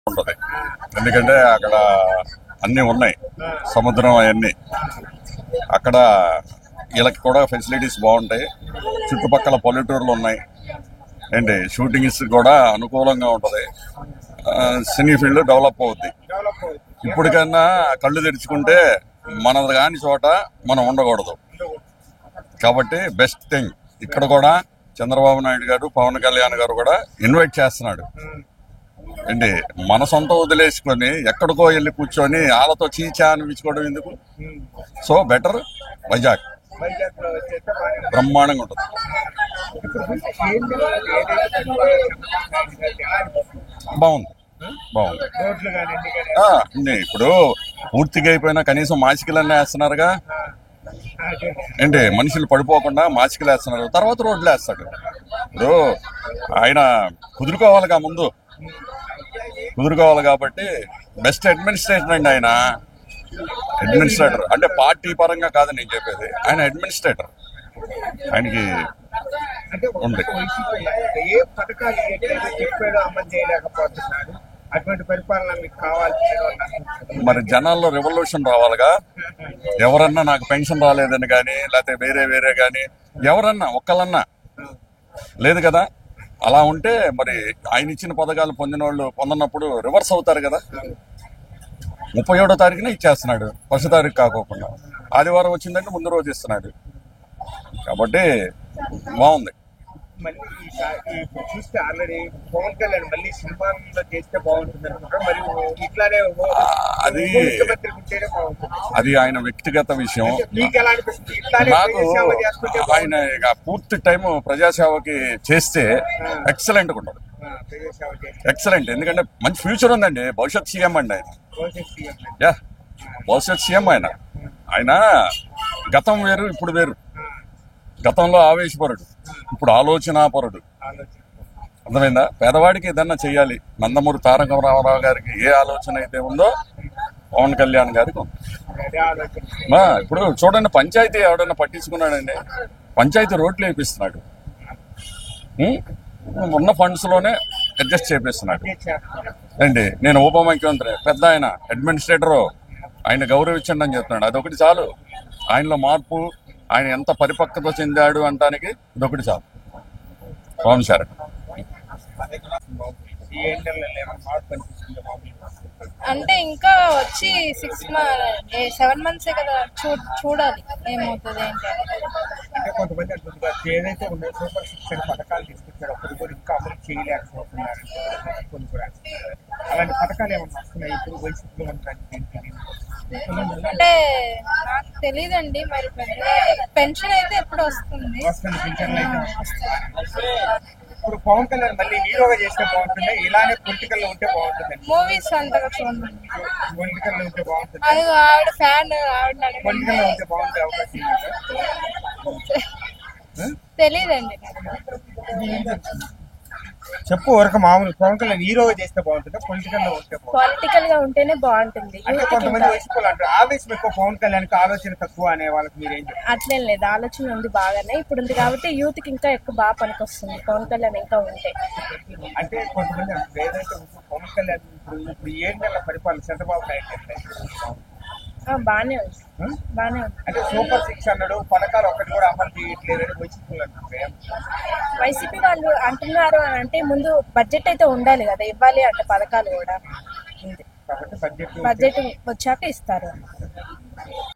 ఉంటది. ఎందుకంటే అక్కడ అన్ని ఉన్నాయి, సముద్రం అవన్నీ. అక్కడ వీళ్ళకి కూడా ఫెసిలిటీస్ బాగుంటాయి. చుట్టుపక్కల పల్లెటూర్లు ఉన్నాయి ఏంటి, షూటింగ్స్ కూడా అనుకూలంగా ఉంటది. సినీ ఫీల్డ్ డెవలప్ అవుద్ది. ఇప్పటికన్నా కళ్ళు తెరుచుకుంటే మనది కాని చోట మనం ఉండకూడదు. కాబట్టి బెస్ట్ థింగ్ ఇక్కడ కూడా చంద్రబాబు నాయుడు గారు, పవన్ కళ్యాణ్ గారు కూడా ఇన్వైట్ చేస్తున్నాడు. ఏంటి, మన సొంత వదిలేసుకొని ఎక్కడికో వెళ్ళి కూర్చొని వాళ్ళతో చీచా అనిపించుకోవడం ఎందుకు? సో బెటర్ వైజాగ్ బ్రహ్మాండంగా ఉంటుంది. బాగుంది బాగుంది. ఇప్పుడు పూర్తిగా అయిపోయినా కనీసం మాసికలన్నీ వేస్తున్నారుగా. ఏంటి, మనుషులు పడిపోకుండా మాసికలు వేస్తున్నారు, తర్వాత రోడ్లు వేస్తాడు. ఇప్పుడు ఆయన కుదురుకోవాలిగా, ముందు కుదురుకోవాలి. కాబట్టి బెస్ట్ అడ్మినిస్ట్రేటర్ అండి ఆయన. అడ్మినిస్ట్రేటర్ అంటే పార్టీ పరంగా కాదు నేను చెప్పేది, ఆయన అడ్మినిస్ట్రేటర్. ఆయనకి ఉంది. ఏ పథకాలు చెప్పాడో అమలు చేయలేకపోతున్నాడు. అటువంటి పరిపాలన మీకు కావాలి. మరి జనాల్లో రెవల్యూషన్ రావాలిగా. ఎవరన్నా నాకు పెన్షన్ రాలేదని కానీ, లేకపోతే వేరే కానీ ఎవరన్నా ఒక్కలన్నా లేదు కదా. అలా ఉంటే మరి ఆయన ఇచ్చిన పథకాలు పొందిన వాళ్ళు పొందనప్పుడు రివర్స్ అవుతారు కదా. 37వ తారీఖున ఇచ్చేస్తున్నాడు, 1వ తారీఖు కాకోకుండా. ఆదివారం వచ్చిందంటే ముందు రోజు ఇస్తున్నాడు. కాబట్టి బాగుంది. మళ్ళీ చూస్తే ఆల్రెడీ పవన్ కళ్యాణ్ మళ్ళీ సినిమాలో చేస్తే బాగుంటుంది అనుకుంటారు. మరి ఇట్లానే అది ముఖ్యమంత్రి ఉంటేనే బాగుంటుంది. అది ఆయన వ్యక్తిగత విషయం. మీకు ఎలా అనిపిస్తుంది? ఇట్లానే నాకు సేవ చేసుకుంటే ఆయన ఇక పూర్తి టైం ప్రజాసేవకి చేస్తే ఎక్సలెంట్ గా ఉండదు. ప్రజాసేవ చేస్తే ఎక్సలెంట్. ఎందుకంటే మంచి ఫ్యూచర్ ఉందండి. భవిష్యత్ సీఎం అండి ఆయన. భవిష్యత్ సీఎం. యా, భవిష్యత్ సీఎం ఆయన. ఆయన గతం వేరు, ఇప్పుడు వేరు. గతంలో ఆవేశపరుడు, ఇప్పుడు ఆలోచనాపరుడు. ఆలోచన అర్థమైందా? పేదవాడికి ఏదన్నా చెయ్యాలి. నందమూరి తారక రామారావు గారికి ఏ ఆలోచన అయితే ఉందో పవన్ కళ్యాణ్ గారికి ఉంది. అదే ఆలోచన. ఇప్పుడు చూడండి, పంచాయతీ ఎవడన్నా పట్టించుకున్నాడండి? పంచాయతీ రోడ్లు వేపిస్తున్నాడు. ఉన్న ఫండ్స్ లోనే అడ్జస్ట్ చేపిస్తున్నాడు. అండి, నేను ఉప ముఖ్యమంత్రి, పెద్ద ఆయన అడ్మినిస్ట్రేటరు, ఆయన గౌరవించండి అని చెప్తున్నాడు. అదొకటి చాలు. ఆయనలో మార్పు, ఆయన ఎంత పరిపక్వత చెందాడు అంటానికి ఇదొకటి చాలు. పవన్ సార్ ఈ ఎండల్లో ఏమైనా మార్పు అనిపిస్తుంది మామూలుగా? అంటే ఇంకా వచ్చి 7 months కదా, చూడాలి ఏమవుతుంది ఏంటి. అంటే కొంతమంది అంటున్నారు ఏదైతే ఉందో సూపర్ 6 పథకాలు తీసుకొచ్చారు, ఒకటి కూడా ఇంకా అమలు చేయలేకపోతున్నారు. కొన్ని కూడా అలాంటి పథకాలు ఏమన్నా వస్తున్నాయి ఇప్పుడు వైసీపీలో ఉండడానికి? అంటే నాకు తెలియదండి. మరి పెన్షన్ అయితే ఎప్పుడు వస్తుంది? వస్తుంది, పింఛన్లు అయితే వస్తుంది. ఇప్పుడు పవన్ కళ్యాణ్ మళ్ళీ హీరోగా చేస్తే బాగుంటుంది, ఇలానే పొలిటికల్ లో ఉంటే బాగుంటుంది? మూవీస్ అంతగా చూడండి. పొలిటికల్ లో ఉంటే బాగుంటుంది. అది ఆవిడ ఫ్యాన్, ఆవిడ పొలిటికల్ లో ఉంటే బాగుంటే అవకాశం తెలియదండి. చెప్పు వరకు మామూలు పవన్ కళ్యాణ్ హీరోగా చేస్తే బాగుంటుందా, పొలిటికల్ లో ఉంటే బాగుంటుంది? పొలిటికల్ గా ఉంటేనే బాగుంటుంది. అంటే కొంతమంది వైసీపీలు అంటారు ఆవేశం ఎక్కువ పవన్ కళ్యాణ్ కి, ఆలోచన తక్కువ అనే వాళ్ళకి మీరేం చెప్తారు? అట్లేం లేదు, ఆలోచన ఉంది బాగానే. ఇప్పుడు ఉంది కాబట్టి యూత్ కి ఇంకా ఎక్కువ బాగా పనికొస్తుంది పవన్ కళ్యాణ్ ఇంకా ఉంటే. అంటే కొంతమంది అంటారు ఏదైతే పవన్ కళ్యాణ్ ఇప్పుడు 7 నెలల పరిపాలన చంద్రబాబు నాయుడు బానే ఉంది, బానే ఉంది. అంటే సూపర్ 6 అన్నాడు, పథకాలు ఒక్కటి కూడా అమలు చేయట్లేదని వైసీపీలు అంటారు. వైసీపీ వాళ్ళు అంటున్నారు అని అంటే ముందు బడ్జెట్ అయితే ఉండాలి కదా, ఇవ్వాలి అంటే పథకాలు కూడా. కాబట్టి బడ్జెట్ వచ్చాక ఇస్తారు.